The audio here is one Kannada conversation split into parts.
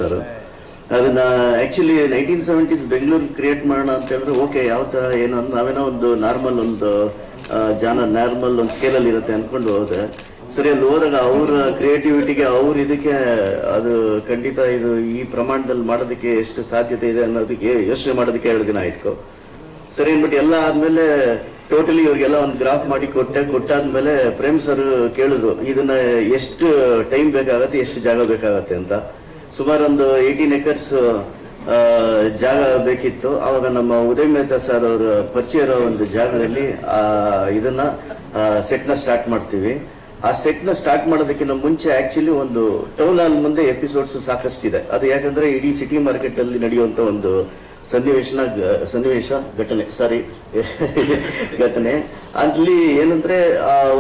ಸರ್. ಅದನ್ನ ಆಕ್ಚುಲಿ 1970s ಬೆಂಗಳೂರು ಕ್ರಿಯೇಟ್ ಮಾಡೋಣ ಅಂತ ಹೇಳಿದ್ರೆ ಓಕೆ, ಯಾವ ತರ ಏನು ನಾವೇನೋ ಒಂದು ನಾರ್ಮಲ್ ಒಂದು ನಾರ್ಮಲ್ ಒಂದು ಸ್ಕೇಲಲ್ಲಿ ಇರುತ್ತೆ ಅನ್ಕೊಂಡು ಹೋದೆ. ಸರಿ, ಅಲ್ಲಿ ಹೋದಾಗ ಅವ್ರ ಕ್ರಿಯೇಟಿವಿಟಿಗೆ ಅವ್ರ ಇದಕ್ಕೆ ಅದು ಖಂಡಿತ ಇದು ಈ ಪ್ರಮಾಣದಲ್ಲಿ ಮಾಡೋದಕ್ಕೆ ಎಷ್ಟು ಸಾಧ್ಯತೆ ಇದೆ ಅನ್ನೋದಕ್ಕೆ ಯೋಚನೆ ಮಾಡೋದಕ್ಕೆ 2 ದಿನ ಆಯ್ತು. ಸರಿ ಅಂದ್ಬಿಟ್ಟು ಎಲ್ಲ ಆದ್ಮೇಲೆ ಟೋಟಲಿ ಇವ್ರಿಗೆಲ್ಲ ಒಂದು ಗ್ರಾಫ್ ಮಾಡಿ ಕೊಟ್ಟಾದ್ಮೇಲೆ ಪ್ರೇಮ್ ಸರ್ ಕೇಳಿದ್ರು ಇದನ್ನ ಎಷ್ಟು ಟೈಮ್ ಬೇಕಾಗತ್ತೆ, ಎಷ್ಟು ಜಾಗ ಬೇಕಾಗತ್ತೆ ಅಂತ. ಸುಮಾರು ಒಂದು 18 acres ಜಾಗ ಬೇಕಿತ್ತು. ಅವಾಗ ನಮ್ಮ ಉದಯ್ ಮೆಹ್ತಾ ಸರ್ ಅವರ ಪರಿಚಯ ಇರೋ ಒಂದು ಜಾಗದಲ್ಲಿ ಇದನ್ನ ಸೆಟ್ ನ ಸ್ಟಾರ್ಟ್ ಮಾಡ್ತೀವಿ. ಆ ಸೆಟ್ ನ ಸ್ಟಾರ್ಟ್ ಮಾಡೋದಕ್ಕಿಂತ ಮುಂಚೆ ಆಕ್ಚುಲಿ ಒಂದು ಟೌನ್ ಹಾಲ್ ಮುಂದೆ ಎಪಿಸೋಡ್ಸ್ ಸಾಕಷ್ಟಿದೆ. ಅದು ಯಾಕಂದ್ರೆ ಇಡೀ ಸಿಟಿ ಮಾರ್ಕೆಟ್ ಅಲ್ಲಿ ನಡೆಯುವಂತ ಒಂದು ಘಟನೆ. ಅಲ್ಲಿ ಏನಂದ್ರೆ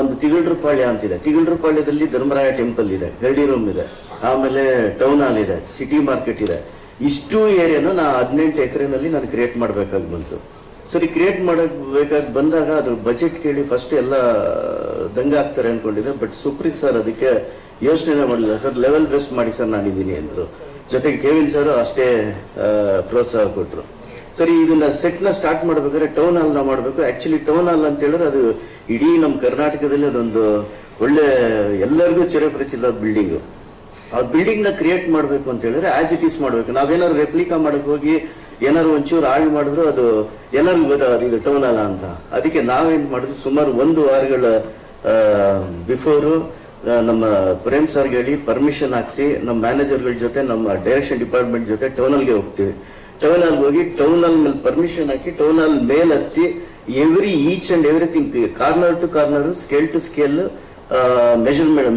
ಒಂದು ತಿಗಳ್ರಪಾಳ್ಯ ಅಂತಿದೆ. ತಿಗಳ್ರಪಾಳ್ಯದಲ್ಲಿ ಧರ್ಮರಾಯ ಟೆಂಪಲ್ ಇದೆ, ಗರ್ಡಿ ರೂಮ್ ಇದೆ, ಆಮೇಲೆ ಟೌನ್ ಹಾಲ್ ಇದೆ, ಸಿಟಿ ಮಾರ್ಕೆಟ್ ಇದೆ. ಇಷ್ಟು ಏರಿಯಾನು ನಾ 18 ಎಕರೆನಲ್ಲಿ ನಾನು ಕ್ರಿಯೇಟ್ ಮಾಡ್ಬೇಕಾಗಿ ಬಂತು. ಸರಿ, ಕ್ರಿಯೇಟ್ ಮಾಡಬೇಕಾಗಿ ಬಂದಾಗ ಅದ್ರ ಬಜೆಟ್ ಕೇಳಿ ಫಸ್ಟ್ ಎಲ್ಲ ದಂಗ ಆಗ್ತಾರೆ ಅನ್ಕೊಂಡಿದ್ದೆ. ಬಟ್ ಸುಪ್ರೀತ್ ಸರ್ ಅದಕ್ಕೆ ಯೋಚನೆ ಮಾಡಲಿಲ್ಲ. ಸರ್, ಲೆವೆಲ್ ಬೆಸ್ಟ್ ಮಾಡಿ ಸರ್, ನಾನಿದ್ದೀನಿ ಅಂದ್ರು. ಜೊತೆಗೆ ಕೆವಿನ್ ಸರ್ ಅಷ್ಟೇ ಪ್ರೋತ್ಸಾಹ ಕೊಟ್ರು. ಸರಿ, ಇದನ್ನ ಸೆಟ್ ನ ಸ್ಟಾರ್ಟ್ ಮಾಡ್ಬೇಕಾದ್ರೆ ಟೌನ್ ಹಾಲ್ ನ ಮಾಡ್ಬೇಕು. ಆಕ್ಚುಲಿ ಟೌನ್ ಹಾಲ್ ಅಂತ ಹೇಳಿದ್ರೆ ಅದು ಇಡೀ ನಮ್ಮ ಕರ್ನಾಟಕದಲ್ಲಿ ಅದೊಂದು ಒಳ್ಳೆ ಎಲ್ಲರಿಗೂ ಚಿರಪರಿಚಿತ ಬಿಲ್ಡಿಂಗ್. ಆ ಬಿಲ್ಡಿಂಗ್ ನ ಕ್ರಿಯೇಟ್ ಮಾಡ್ಬೇಕು ಅಂತ ಹೇಳಿದ್ರೆ ಆಸ್ ಇಟ್ ಈಸ್ ಮಾಡ್ಬೇಕು. ನಾವೇನಾದ್ರು ರೆಪ್ಲಿಕಾ ಮಾಡಕ್ ಹೋಗಿ ಏನಾದ್ರು ಒಂಚೂರು ಹಾಳು ಮಾಡಿದ್ರು ಅದು ಎಲ್ಲರಿಗೂ ಗೊತ್ತಾಗೋದು ಇದು ಟೌನ್ ಹಾಲ್ ಅಂತ. ಅದಕ್ಕೆ ನಾವೇನ್ ಮಾಡಿದ್ವಿ, ಸುಮಾರು 1 ವಾರಗಳ ಬಿಫೋರು ನಮ್ಮ ಪ್ರೇಮ್ ಸರ್ಗೆ ಹೇಳಿ ಪರ್ಮಿಷನ್ ಹಾಕ್ಸಿ ನಮ್ಮ ಮ್ಯಾನೇಜರ್ಗಳ ಜೊತೆ ನಮ್ಮ ಡೈರೆಕ್ಷನ್ ಡಿಪಾರ್ಟ್ಮೆಂಟ್ ಜೊತೆ ಟೌನ್ ಹಾಲ್ಗೆ ಹೋಗ್ತೀವಿ. ಟೌನ್ ಹಾಲ್ ಹೋಗಿ ಟೌನ್ ಹಾಲ್ ಮೇಲೆ ಪರ್ಮಿಷನ್ ಹಾಕಿ ಟೌನ್ ಹಾಲ್ ಮೇಲ್ ಹತ್ತಿ each and everything corner to corner, scale to scale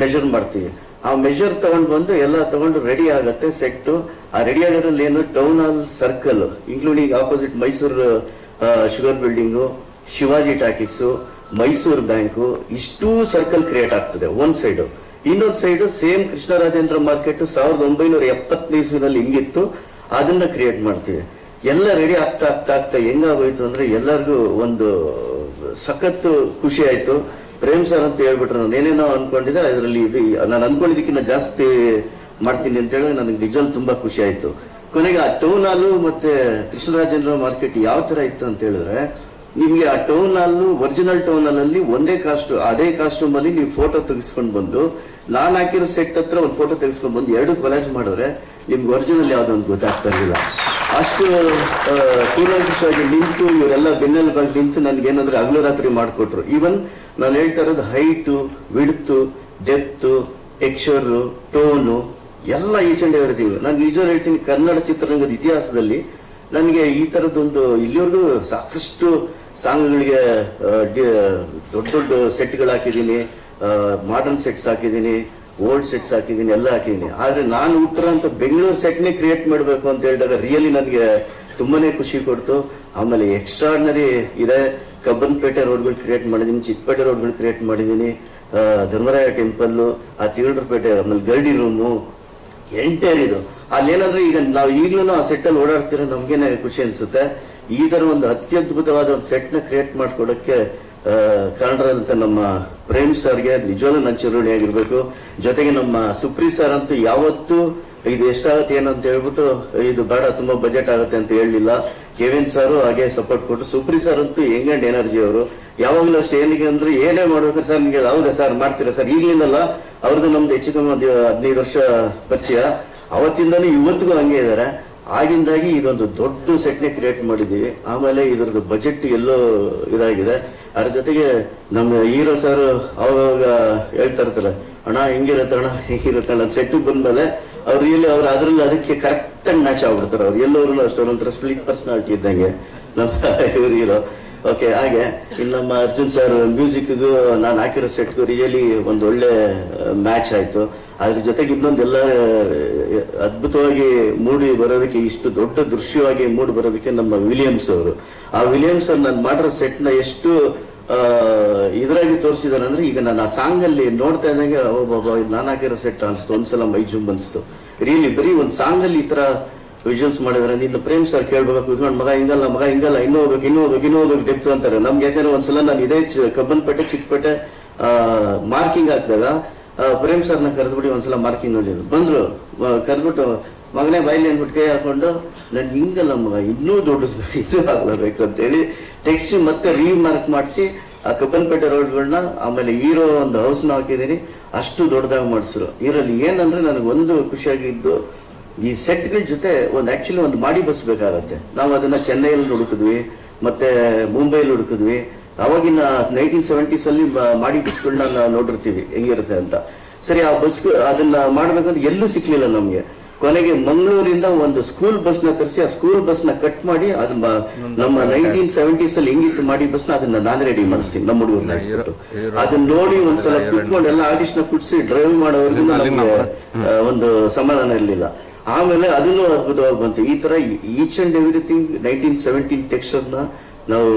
measure ಮಾಡ್ತೀವಿ. ಆ ಮೆಜರ್ ತಗೊಂಡು ಬಂದು ಎಲ್ಲ ತಗೊಂಡು ರೆಡಿ ಆಗತ್ತೆ ಸೆಟ್. ಆ ರೆಡಿ ಆಗೋದ್ರಲ್ಲಿ ಏನು town hall circle including opposite Mysuru sugar building, Shivaji talkies, Mysuru bank, ಇಷ್ಟೂ ಸರ್ಕಲ್ ಕ್ರಿಯೇಟ್ ಆಗ್ತದೆ ಒಂದ್ ಸೈಡ್. ಇನ್ನೊಂದ್ ಸೈಡ್ ಸೇಮ್ ಕೃಷ್ಣರಾಜೇಂದ್ರ ಮಾರ್ಕೆಟ್ 1970 ಹಿಂಗಿತ್ತು, ಅದನ್ನ ಕ್ರಿಯೇಟ್ ಮಾಡ್ತೀವಿ. ಎಲ್ಲ ರೆಡಿ ಆಗ್ತಾ ಆಗ್ತಾ ಆಗ್ತಾ ಹೆಂಗಾಗೋಯ್ತು ಅಂದ್ರೆ ಎಲ್ಲರಿಗೂ ಒಂದು ಸಖತ್ ಖುಷಿ ಆಯ್ತು. ಪ್ರೇಮ್ ಸರ್ ಅಂತ ಹೇಳ್ಬಿಟ್ರು, ನಾನು ಏನೇನೋ ಅನ್ಕೊಂಡಿದ್ದೆ ಅದರಲ್ಲಿ ಇದು ನಾನು ಅನ್ಕೊಂಡಿದ್ದಕ್ಕಿಂತ ಜಾಸ್ತಿ ಮಾಡ್ತೀನಿ ಅಂತ ಹೇಳಿ ನನಗೆ ನಿಜವೂ ತುಂಬಾ ಖುಷಿ ಆಯ್ತು. ಕೊನೆಗೆ ಆ ಟೌನ್ ಹಾಲು ಮತ್ತೆ ಕೃಷ್ಣರಾಜೇಂದ್ರ ಮಾರ್ಕೆಟ್ ಯಾವ ತರ ಇತ್ತು ಅಂತ ಹೇಳಿದ್ರೆ, ನಿಮ್ಗೆ ಆ town hall original town hall ಅಲ್ಲಿ ಒಂದೇ ಅದೇ ಕಾಸ್ಟ್ಯೂಮ್ ಅಲ್ಲಿ ನೀವು ಫೋಟೋ ತೆಗೆಸ್ಕೊಂಡು ಬಂದು ನಾನ್ ಹಾಕಿರೋ ಸೆಟ್ ಹತ್ರ ಒಂದು ಫೋಟೋ ತೆಗೆಸ್ಕೊಂಡು ಬಂದು 2 ಕೊಲಾಜ್ ಮಾಡಿದ್ರೆ ನಿಮ್ಗೆ ಒರಿಜಿನಲ್ ಯಾವ್ದೊಂದು ಗೊತ್ತಾಗ್ತಾ ಇರಲಿಲ್ಲ. ಅಷ್ಟು ಕೂಲಂಕಷವಾಗಿ ನಿಂತು ಇವರೆಲ್ಲ ಬೆನ್ನೆಲುಬಾಗಿ ನಿಂತು ನನ್ಗೆ ಏನಂದ್ರೆ ಹಗಲು ರಾತ್ರಿ ಮಾಡಿಕೊಟ್ರು. ಈವನ್ ನಾನು ಹೇಳ್ತಾ ಇರೋದು height, width, depth, texture, tone ಎಲ್ಲ ಈಚ್ ಅಂಡ್ ಎವ್ರಿಥಿಂಗ್. ನಾನು ನಿಜವಾಗ್ಲೂ ಹೇಳ್ತೀನಿ, ಕನ್ನಡ ಚಿತ್ರರಂಗದ ಇತಿಹಾಸದಲ್ಲಿ ನನಗೆ ಈ ತರದೊಂದು ಇಲ್ಲಿವರೆಗೂ ಸಾಕಷ್ಟು ಸಾಂಗ್ಗಳಿಗೆ ದೊಡ್ಡ ದೊಡ್ಡ ಸೆಟ್ಗಳು ಹಾಕಿದ್ದೀನಿ, ಮಾಡರ್ನ್ ಸೆಟ್ಸ್ ಹಾಕಿದ್ದೀನಿ, ಓಲ್ಡ್ ಸೆಟ್ಸ್ ಹಾಕಿದ್ದೀನಿ, ಎಲ್ಲ ಹಾಕಿದ್ದೀನಿ. ಆದ್ರೆ ನಾನು ಹುಟ್ಟಿರೋಂಥ ಬೆಂಗಳೂರು ಸೆಟ್ನೇ ಕ್ರಿಯೇಟ್ ಮಾಡಬೇಕು ಅಂತ ಹೇಳಿದಾಗ ರಿಯಲಿ ನನಗೆ ತುಂಬಾನೇ ಖುಷಿ ಕೊಡ್ತು. ಆಮೇಲೆ ಎಕ್ಸ್ಟ್ರಾರ್ಡಿನರಿ ಇದೆ. ಕಬ್ಬನ್ಪೇಟೆ ರೋಡ್ಗಳು ಕ್ರಿಯೇಟ್ ಮಾಡಿದ್ದೀನಿ, ಚಿಕ್ಕಪೇಟೆ ರೋಡ್ಗಳು ಕ್ರಿಯೇಟ್ ಮಾಡಿದ್ದೀನಿ, ಧರ್ಮರಾಯ ಟೆಂಪಲ್, ಆ ತಿರುಳರಪೇಟೆ, ಆಮೇಲೆ ಗರ್ಡಿ ರೂಮು, ಎಂಟೈರ್ ಇದು. ಅಲ್ಲೇನಾದ್ರೆ ಈಗ ನಾವು ಈಗಲೂ ಆ ಸೆಟ್ ಅಲ್ಲಿ ಓಡಾಡ್ತಿರೋ ನಮ್ಗೇನೆ ಖುಷಿ ಅನ್ಸುತ್ತೆ. ಈ ತರ ಒಂದು ಅತ್ಯದ್ಭುತವಾದ ಒಂದು ಸೆಟ್ ನ ಕ್ರಿಯೇಟ್ ಮಾಡ್ಕೊಡಕ್ಕೆ ಕಾರಣರಾದಂತ ನಮ್ಮ ಪ್ರೇಮ್ ಸರ್ಗೆ ನಿಜವಾಗ್ಲೂ ನನ್ನ ಚಿರುಣಿಯಾಗಿರ್ಬೇಕು. ಜೊತೆಗೆ ನಮ್ಮ ಸುಪ್ರೀತ್ ಸರ್ ಅಂತೂ ಯಾವತ್ತೂ ಇದು ಎಷ್ಟಾಗತ್ತೆ ಏನಂತ ಹೇಳ್ಬಿಟ್ಟು ಇದು ಬೇಡ ತುಂಬಾ ಬಜೆಟ್ ಆಗುತ್ತೆ ಅಂತ ಹೇಳಲಿಲ್ಲ. ಕೆವಿನ್ ಸರ್ ಹಾಗೆ ಸಪೋರ್ಟ್ ಕೊಟ್ಟು, ಸುಪ್ರೀತ್ ಸರ್ ಅಂತೂ ಯಂಗ್ ಅಂಡ್ ಎನರ್ಜಿ ಅವರು. ಯಾವಾಗಲೂ ಅಷ್ಟೇ ಏನಿಗೆ ಅಂದ್ರೆ ಏನೇ ಮಾಡ್ಬೇಕಾದ್ರೆ ಸರ್ ನಿಮಗೆ ಹೌದಾ ಸರ್ ಮಾಡ್ತೀರಾ ಸರ್, ಈಗಲಿಂದಲ್ಲ, ಅವ್ರದ್ದು ನಮ್ದು ಹೆಚ್ಚು ಕಮ್ಮಿ 15 ವರ್ಷ ಪರಿಚಯ, ಅವತ್ತಿಂದನೂ ಇವತ್ತಿಗೂ ಹಂಗೆ ಇದಾರೆ. ಆಗಿಂದಾಗಿ ಇದೊಂದು ದೊಡ್ಡ ಸೆಟ್ನೆ ಕ್ರಿಯೇಟ್ ಮಾಡಿದೀವಿ. ಆಮೇಲೆ ಇದ್ರದ್ದು ಬಜೆಟ್ ಎಲ್ಲೋ ಇದಾಗಿದೆ. ಅದ್ರ ಜೊತೆಗೆ ನಮ್ಮ ಹೀರೋ ಸರ್ ಅವಾಗ ಹೇಳ್ತಾ ಇರ್ತಾರೆ, ಅಣ್ಣ ಹಿಂಗಿರುತ್ತೆ ಅಣ್ಣ ಹಿಂಗಿರುತ್ತೆ ಅಣ್ಣ. ಸೆಟ್ ಬಂದ್ಮೇಲೆ ಅವ್ರು ಇಲ್ಲಿ ಅವ್ರು ಅದ್ರಲ್ಲಿ ಅದಕ್ಕೆ ಕರೆಕ್ಟ್ ಆಗಿ ಮ್ಯಾಚ್ ಆಗ್ಬಿಡ್ತಾರೆ. ಅವ್ರು ಎಲ್ಲರೂ ಅಷ್ಟೇ ಒಂಥರ ಸ್ಪ್ಲಿಟ್ ಪರ್ಸನಾಲಿಟಿ ಇದ್ದಂಗೆ ನಮ್ಮ ಇವ್ರು ಹೀರೋ. ಓಕೆ, ಹಾಗೆ ಇನ್ನು ನಮ್ಮ ಅರ್ಜುನ್ ಸರ್ ಮ್ಯೂಸಿಕ್ಗೂ ನಾನು ಹಾಕಿರೋ ಸೆಟ್ಗೂ ರಿಯಲಿ ಒಂದು ಒಳ್ಳೆ ಮ್ಯಾಚ್ ಆಯ್ತು. ಅದ್ರ ಜೊತೆಗೆ ಇನ್ನೊಂದೆಲ್ಲ ಅದ್ಭುತವಾಗಿ ಮೂಡಿ ಬರೋದಕ್ಕೆ, ಇಷ್ಟು ದೊಡ್ಡ ದೃಶ್ಯವಾಗಿ ಮೂಡಿ ಬರೋದಕ್ಕೆ ನಮ್ಮ ವಿಲಿಯಮ್ಸ್ ಅವರು. ಆ ವಿಲಿಯಮ್ಸ್ ಅವ್ರು ನಾನು ಮಾಡಿರೋ ಸೆಟ್ ನ ಎಷ್ಟು ಇದ್ರಾಗಿ ತೋರಿಸಿದಾರೆ ಅಂದ್ರೆ, ಈಗ ನಾನು ಆ ಸಾಂಗ್ ಅಲ್ಲಿ ನೋಡ್ತಾ ಇದ್ದಂಗೆ ನಾನು ಹಾಕಿರೋ ಸೆಟ್ ಅನ್ಸ್ತು. ಒಂದ್ಸಲ ಮೈ ಜುಮ್ ಅನ್ಸ್ತು. ರಿಯಲಿ ಬರೀ ಒಂದ್ ಸಾಂಗ್ ಅಲ್ಲಿ ಈ ತರ ವಿಜುವಲ್ಸ್ ಮಾಡಿದ್ರೆ ನಿನ್ನ ಪ್ರೇಮ್ ಸರ್ ಕೇಳ್ಬೇಕು, ಕುತ್ಕೊಂಡು ಮಗ ಹಿಂಗಲ್ಲ ಇನ್ನೂ ಹೋಗ್ಬೇಕು ಡೆಪ್ತ್ ಅಂತಾರೆ ನಮ್ಗೆ. ಯಾಕಂದ್ರೆ ಒಂದ್ಸಲ ನಾನು ಇದೇ ಕಬ್ಬನ್ಪೇಟೆ ಚಿಕ್ಕಪೇಟೆ ಮಾರ್ಕಿಂಗ್ ಹಾಕಿದಾಗ ಪ್ರೇಮ್ ಸರ್ನ ಕರೆದ್ಬಿಡಿ ಒಂದ್ಸಲ ಮಾರ್ಕಿಂಗ್ ನೋಡಿದ್ರು. ಬಂದ್ರು, ಕರೆದ್ಬಿಟ್ಟು ಮಗನೇ ಬಾಯಿಲಿ ಅಂದ್ಬಿಟ್ಟು ಕೈ ಹಾಕೊಂಡು ನನ್ ಹಿಂಗಲ್ಲ ಮಗ ಇನ್ನೂ ದೊಡ್ಡದು ಇನ್ನೂ ಆಗ್ಲಬೇಕು ಅಂತೇಳಿ ತೆಗ್ಸಿ ಮತ್ತೆ ರೀಮಾರ್ಕ್ ಮಾಡಿಸಿ ಆ ಕಬ್ಬನ್ಪೇಟೆ ರೋಡ್ಗಳನ್ನ ಆಮೇಲೆ ಹೀರೋ ಒಂದು ಹೌಸ್ನ ಹಾಕಿದೀನಿ, ಅಷ್ಟು ದೊಡ್ಡದಾಗಿ ಮಾಡಿಸಿದ್ರು. ಇದರಲ್ಲಿ ಏನಂದ್ರೆ ನನಗೆ ಒಂದು ಖುಷಿಯಾಗಿದ್ದು, ಈ ಸೆಟ್ಗಳ ಜೊತೆ ಆಕ್ಚುಲಿ ಒಂದು ಮಾಡಿ ಬಸ್ ಬೇಕಾಗತ್ತೆ. ನಾವು ಅದನ್ನ ಚೆನ್ನೈಯಲ್ಲಿ ಹುಡುಕಿದ್ವಿ, ಮತ್ತೆ ಮುಂಬೈಲಿ ಹುಡುಕಿದ್ವಿ. ಅವಾಗಿನ 1970s ಅಲ್ಲಿ ಮಾಡಿ ಬಸ್ಗಳನ್ನ ನಾವು ನೋಡಿರ್ತೀವಿ ಹೆಂಗಿರುತ್ತೆ ಅಂತ. ಸರಿ, ಆ ಬಸ್ ಅದನ್ನ ಮಾಡ್ಬೇಕಂತ ಎಲ್ಲೂ ಸಿಕ್ಲಿಲ್ಲ ನಮ್ಗೆ. ಕೊನೆಗೆ ಮಂಗಳೂರಿಂದ ಒಂದು ಸ್ಕೂಲ್ ಬಸ್ ನ ತರಿಸಿ ಆ ಸ್ಕೂಲ್ ಬಸ್ ನ ಕಟ್ ಮಾಡಿ ಅದನ್ನ ನಮ್ಮ 1970s ಅಲ್ಲಿ ಹೆಂಗಿತ್ತು ಮಾಡಿ ಬಸ್ ನ ಅದನ್ನ ನಾನೇ ರೆಡಿ ಮಾಡಿಸ್ತೀನಿ ನಮ್ಮ ಹುಡುಗರನ್ನ. ಅದನ್ನ ನೋಡಿ ಒಂದ್ಸಲ ಕುತ್ಕೊಂಡು ಎಲ್ಲ ಆರ್ಟಿಸ್ಟ್ ನ ಕುಟ್ಸಿ ಡ್ರೈವ್ ಮಾಡೋವರೆಗೂ ನಮ್ಗೆ ಒಂದು ಸಮಾಧಾನ ಇರ್ಲಿಲ್ಲ. ಆಮೇಲೆ ಅದನ್ನು ಅದ್ಭುತವಾಗಿ ಬಂತು. ಈ ತರ ಈಚ್ ಅಂಡ್ ಎವ್ರಿಥಿಂಗ್ 1917 ಟೆಕ್ಸ್ಚರ್ ನ ನಾವು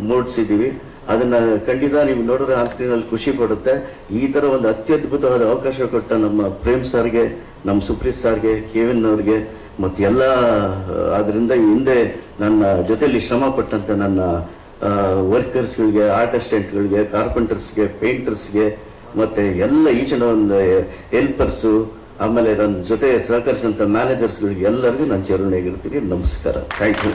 ಮೂಡಿಸಿದೀವಿ. ಅದನ್ನ ಖಂಡಿತ ನೀವು ನೋಡಿದ್ರೆ ಆನ್ ಸ್ಕ್ರೀನ್ ಅಲ್ಲಿ ಖುಷಿ ಪಡುತ್ತೆ. ಈ ತರ ಒಂದು ಅತ್ಯದ್ಭುತವಾದ ಅವಕಾಶ ಕೊಟ್ಟ ನಮ್ಮ ಪ್ರೇಮ್ ಸರ್ಗೆ, ನಮ್ಮ ಸುಪ್ರೀತ್ ಸರ್ಗೆ, ಕೆವಿನ್ ಅವ್ರಿಗೆ, ಮತ್ತೆ ಎಲ್ಲ ಅದರಿಂದ ಹಿಂದೆ ನನ್ನ ಜೊತೆಲಿ ಶ್ರಮ ಪಟ್ಟಂತ ನನ್ನ ವರ್ಕರ್ಸ್ಗಳಿಗೆ, ಆರ್ಟ್ ಅಸಿಸ್ಟೆಂಟ್ಗಳಿಗೆ, ಕಾರ್ಪೆಂಟರ್ಸ್ಗೆ, ಪೇಂಟರ್ಸ್ಗೆ, ಮತ್ತೆ ಎಲ್ಲ ಈಚ್ ಅಂಡ್ ಒಂದು ಹೆಲ್ಪರ್ಸು, ಆಮೇಲೆ ನನ್ನ ಜೊತೆ ಸಹಕರಿಸಿದಂತ ಮ್ಯಾನೇಜರ್ಸ್ಗಳಿಗೆ ಎಲ್ಲರಿಗೂ ನಾನು ಚಿರಋಣಿಯಾಗಿರ್ತೀನಿ. ನಮಸ್ಕಾರ. Thank you.